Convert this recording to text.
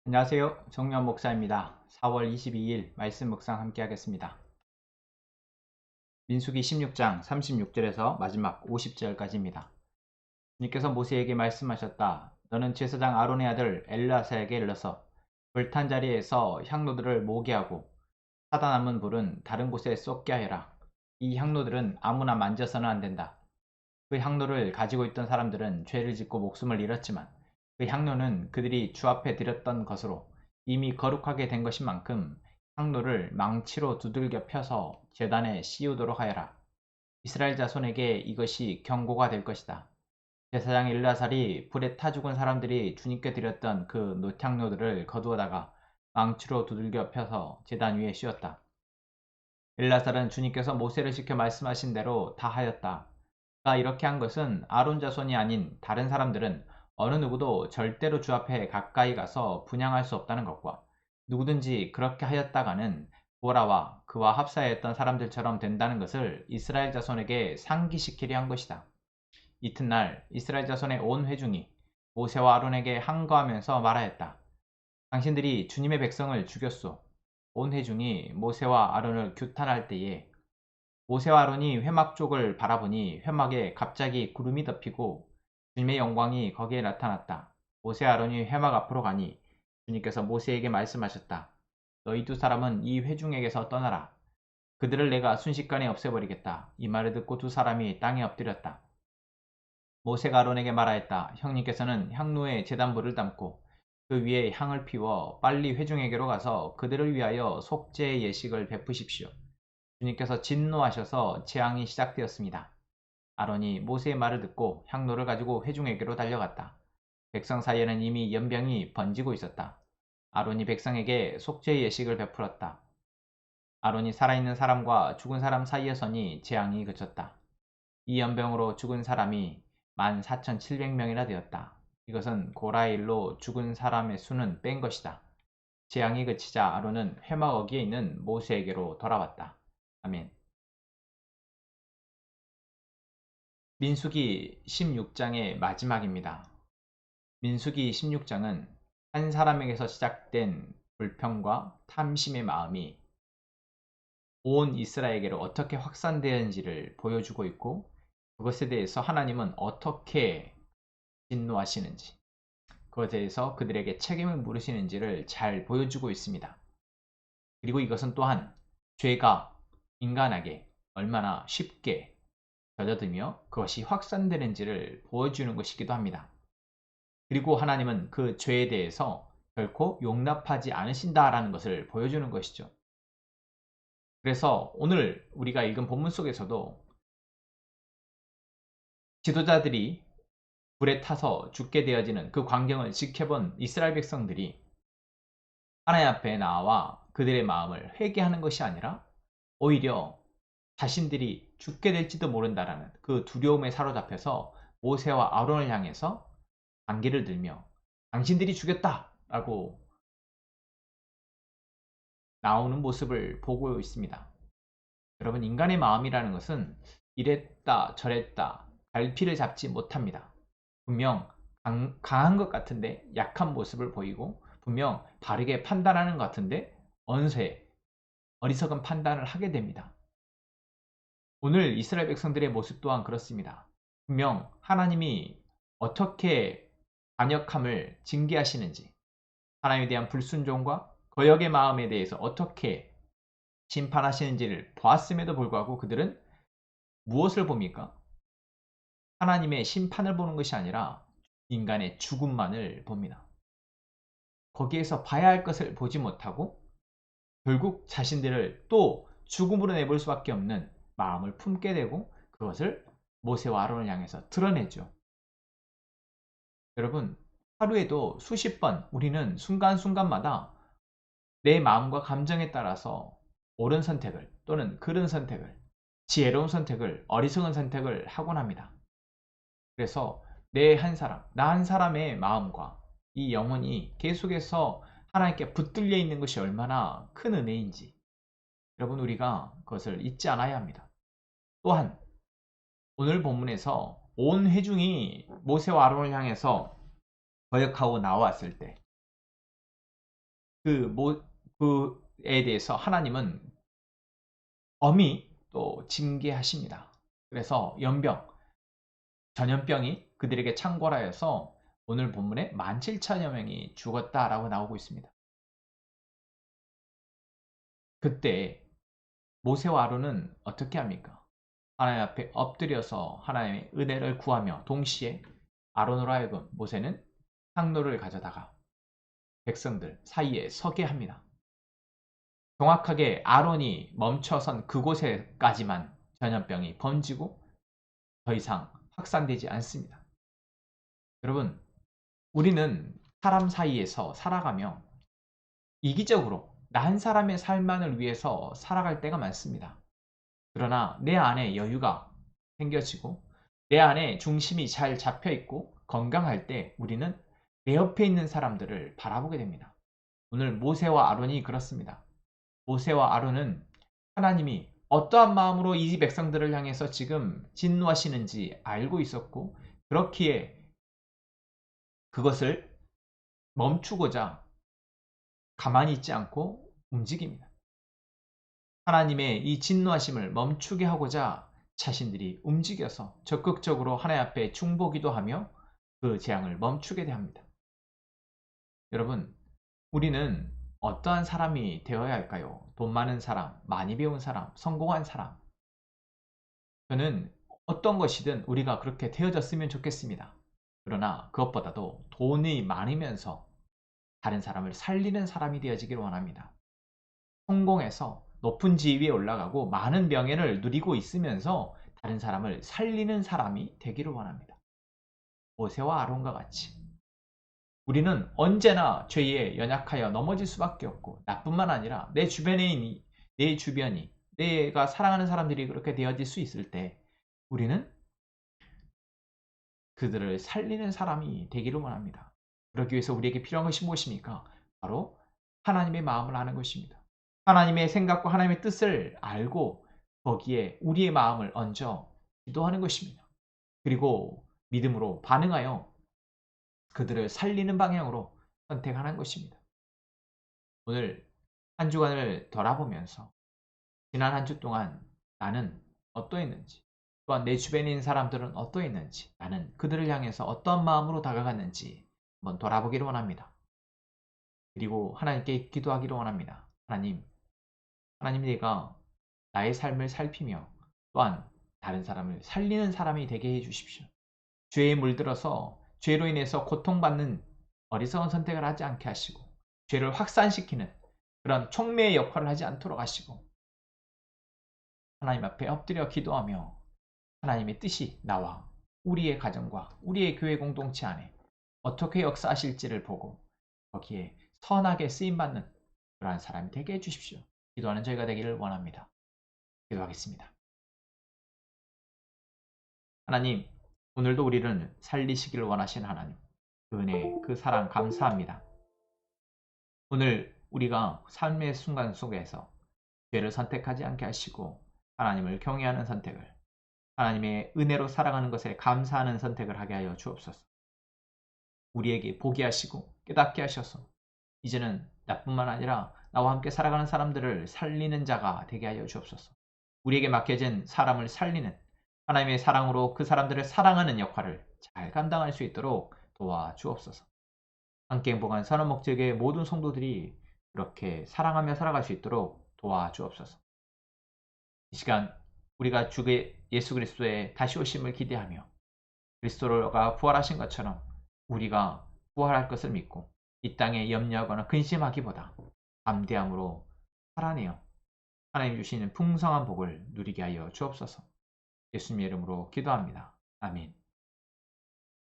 안녕하세요. 정면 목사입니다. 4월 22일 말씀 묵상 함께 하겠습니다. 민수기 16장 36절에서 마지막 50절까지입니다. 주님께서 모세에게 말씀하셨다. 너는 제사장 아론의 아들 엘르아사에게 일러서 불탄 자리에서 향로들을 모으게 하고 사다 남은 불은 다른 곳에 쏟게 하여라. 이 향로들은 아무나 만져서는 안 된다. 그 향로를 가지고 있던 사람들은 죄를 짓고 목숨을 잃었지만 그 향로는 그들이 주 앞에 드렸던 것으로 이미 거룩하게 된 것인 만큼 향로를 망치로 두들겨 펴서 제단에 씌우도록 하여라. 이스라엘 자손에게 이것이 경고가 될 것이다. 제사장 일라살이 불에 타 죽은 사람들이 주님께 드렸던 그 노향로들을 거두어다가 망치로 두들겨 펴서 제단 위에 씌웠다. 엘라살은 주님께서 모세를 시켜 말씀하신 대로 다 하였다. 그가 이렇게 한 것은 아론 자손이 아닌 다른 사람들은 어느 누구도 절대로 주 앞에 가까이 가서 분향할 수 없다는 것과 누구든지 그렇게 하였다가는 보라와 그와 합사했던 사람들처럼 된다는 것을 이스라엘 자손에게 상기시키려 한 것이다. 이튿날 이스라엘 자손의 온 회중이 모세와 아론에게 항거하면서 말하였다. 당신들이 주님의 백성을 죽였소. 온 회중이 모세와 아론을 규탄할 때에 모세와 아론이 회막 쪽을 바라보니 회막에 갑자기 구름이 덮이고 주님의 영광이 거기에 나타났다. 모세와 아론이 회막 앞으로 가니 주님께서 모세에게 말씀하셨다. 너희 두 사람은 이 회중에게서 떠나라. 그들을 내가 순식간에 없애버리겠다. 이 말을 듣고 두 사람이 땅에 엎드렸다. 모세가 아론에게 말하였다. 형님께서는 향로에 제단불을 담고 그 위에 향을 피워 빨리 회중에게로 가서 그들을 위하여 속죄의 예식을 베푸십시오. 주님께서 진노하셔서 재앙이 시작되었습니다. 아론이 모세의 말을 듣고 향로를 가지고 회중에게로 달려갔다. 백성 사이에는 이미 연병이 번지고 있었다. 아론이 백성에게 속죄의 예식을 베풀었다. 아론이 살아있는 사람과 죽은 사람 사이에 서니 재앙이 그쳤다. 이 연병으로 죽은 사람이 14,700명이나 되었다. 이것은 고라의 일로 죽은 사람의 수는 뺀 것이다. 재앙이 그치자 아론은 회막 어귀에 있는 모세에게로 돌아왔다. 아멘. 민수기 16장의 마지막입니다. 민수기 16장은 한 사람에게서 시작된 불평과 탐심의 마음이 온 이스라엘에게로 어떻게 확산되었는지를 보여주고 있고 그것에 대해서 하나님은 어떻게 진노하시는지 그것에 대해서 그들에게 책임을 물으시는지를 잘 보여주고 있습니다. 그리고 이것은 또한 죄가 인간에게 얼마나 쉽게 젖어들며 그것이 확산되는지를 보여주는 것이기도 합니다. 그리고 하나님은 그 죄에 대해서 결코 용납하지 않으신다라는 것을 보여주는 것이죠. 그래서 오늘 우리가 읽은 본문 속에서도 지도자들이 불에 타서 죽게 되어지는 그 광경을 지켜본 이스라엘 백성들이 하나님 앞에 나와 그들의 마음을 회개하는 것이 아니라 오히려 자신들이 죽게 될지도 모른다라는 그 두려움에 사로잡혀서 모세와 아론을 향해서 안개를 들며 당신들이 죽였다라고 나오는 모습을 보고 있습니다. 여러분, 인간의 마음이라는 것은 이랬다 저랬다 갈피를 잡지 못합니다. 분명 강한 것 같은데 약한 모습을 보이고 분명 바르게 판단하는 것 같은데 언세 어리석은 판단을 하게 됩니다. 오늘 이스라엘 백성들의 모습 또한 그렇습니다. 분명 하나님이 어떻게 반역함을 징계하시는지 하나님에 대한 불순종과 거역의 마음에 대해서 어떻게 심판하시는지를 보았음에도 불구하고 그들은 무엇을 봅니까? 하나님의 심판을 보는 것이 아니라 인간의 죽음만을 봅니다. 거기에서 봐야 할 것을 보지 못하고 결국 자신들을 또 죽음으로 내볼 수밖에 없는 마음을 품게 되고 그것을 모세와 아론을 향해서 드러내죠. 여러분, 하루에도 수십 번 우리는 순간순간마다 내 마음과 감정에 따라서 옳은 선택을 또는 그른 선택을 지혜로운 선택을 어리석은 선택을 하곤 합니다. 그래서 내 한 사람, 나 한 사람의 마음과 이 영혼이 계속해서 하나님께 붙들려 있는 것이 얼마나 큰 은혜인지 여러분 우리가 그것을 잊지 않아야 합니다. 또한 오늘 본문에서 온 회중이 모세와 아론을 향해서 거역하고 나왔을 때 그에 대해서 하나님은 엄히 또 징계하십니다. 그래서 전염병이 그들에게 창궐하여서 오늘 본문에 17,000여 명이 죽었다라고 나오고 있습니다. 그때 모세와 아론은 어떻게 합니까? 하나님 앞에 엎드려서 하나님의 은혜를 구하며 동시에 아론으로 하여금 모세는 향로를 가져다가 백성들 사이에 서게 합니다. 정확하게 아론이 멈춰선 그곳에까지만 전염병이 번지고 더 이상 확산되지 않습니다. 여러분, 우리는 사람 사이에서 살아가며 이기적으로 나 한 사람의 삶만을 위해서 살아갈 때가 많습니다. 그러나 내 안에 여유가 생겨지고 내 안에 중심이 잘 잡혀 있고 건강할 때 우리는 내 옆에 있는 사람들을 바라보게 됩니다. 오늘 모세와 아론이 그렇습니다. 모세와 아론은 하나님이 어떠한 마음으로 이 백성들을 향해서 지금 진노하시는지 알고 있었고 그렇기에 그것을 멈추고자 가만히 있지 않고 움직입니다. 하나님의 이 진노하심을 멈추게 하고자 자신들이 움직여서 적극적으로 하나님 앞에 중보기도 하며 그 재앙을 멈추게 합니다. 여러분, 우리는 어떠한 사람이 되어야 할까요? 돈 많은 사람, 많이 배운 사람, 성공한 사람. 저는 어떤 것이든 우리가 그렇게 되어졌으면 좋겠습니다. 그러나 그것보다도 돈이 많으면서 다른 사람을 살리는 사람이 되어지기를 원합니다. 성공해서 높은 지위에 올라가고 많은 명예를 누리고 있으면서 다른 사람을 살리는 사람이 되기를 원합니다. 모세와 아론과 같이 우리는 언제나 죄에 연약하여 넘어질 수밖에 없고 나뿐만 아니라 내 주변이 내가 사랑하는 사람들이 그렇게 되어질 수 있을 때 우리는 그들을 살리는 사람이 되기를 원합니다. 그러기 위해서 우리에게 필요한 것이 무엇입니까? 바로 하나님의 마음을 아는 것입니다. 하나님의 생각과 하나님의 뜻을 알고 거기에 우리의 마음을 얹어 기도하는 것입니다. 그리고 믿음으로 반응하여 그들을 살리는 방향으로 선택하는 것입니다. 오늘 한 주간을 돌아보면서 지난 한 주 동안 나는 어떠했는지 또한 내 주변에 있는 사람들은 어떠했는지 나는 그들을 향해서 어떤 마음으로 다가갔는지 한번 돌아보기를 원합니다. 그리고 하나님께 기도하기를 원합니다. 하나님 내가 나의 삶을 살피며 또한 다른 사람을 살리는 사람이 되게 해주십시오. 죄에 물들어서 죄로 인해서 고통받는 어리석은 선택을 하지 않게 하시고 죄를 확산시키는 그런 촉매의 역할을 하지 않도록 하시고 하나님 앞에 엎드려 기도하며 하나님의 뜻이 나와 우리의 가정과 우리의 교회 공동체 안에 어떻게 역사하실지를 보고 거기에 선하게 쓰임받는 그러한 사람이 되게 해주십시오. 기도하는 저희가 되기를 원합니다. 기도하겠습니다. 하나님, 오늘도 우리를 살리시기를 원하시는 하나님, 그 은혜, 그 사랑 감사합니다. 오늘 우리가 삶의 순간 속에서 죄를 선택하지 않게 하시고 하나님을 경외하는 선택을, 하나님의 은혜로 살아가는 것에 감사하는 선택을 하게 하여 주옵소서. 우리에게 보게 하시고 깨닫게 하셔서 이제는 나뿐만 아니라 나와 함께 살아가는 사람들을 살리는 자가 되게 하여 주옵소서. 우리에게 맡겨진 사람을 살리는 하나님의 사랑으로 그 사람들을 사랑하는 역할을 잘 감당할 수 있도록 도와주옵소서. 함께 행복한 선한 목적의 모든 성도들이 그렇게 사랑하며 살아갈 수 있도록 도와주옵소서. 이 시간 우리가 주 예수 그리스도의 다시 오심을 기대하며 그리스도가 부활하신 것처럼 우리가 부활할 것을 믿고 이 땅에 염려하거나 근심하기보다 담대함으로 살아내어 하나님 주시는 풍성한 복을 누리게 하여 주옵소서. 예수님의 이름으로 기도합니다. 아멘.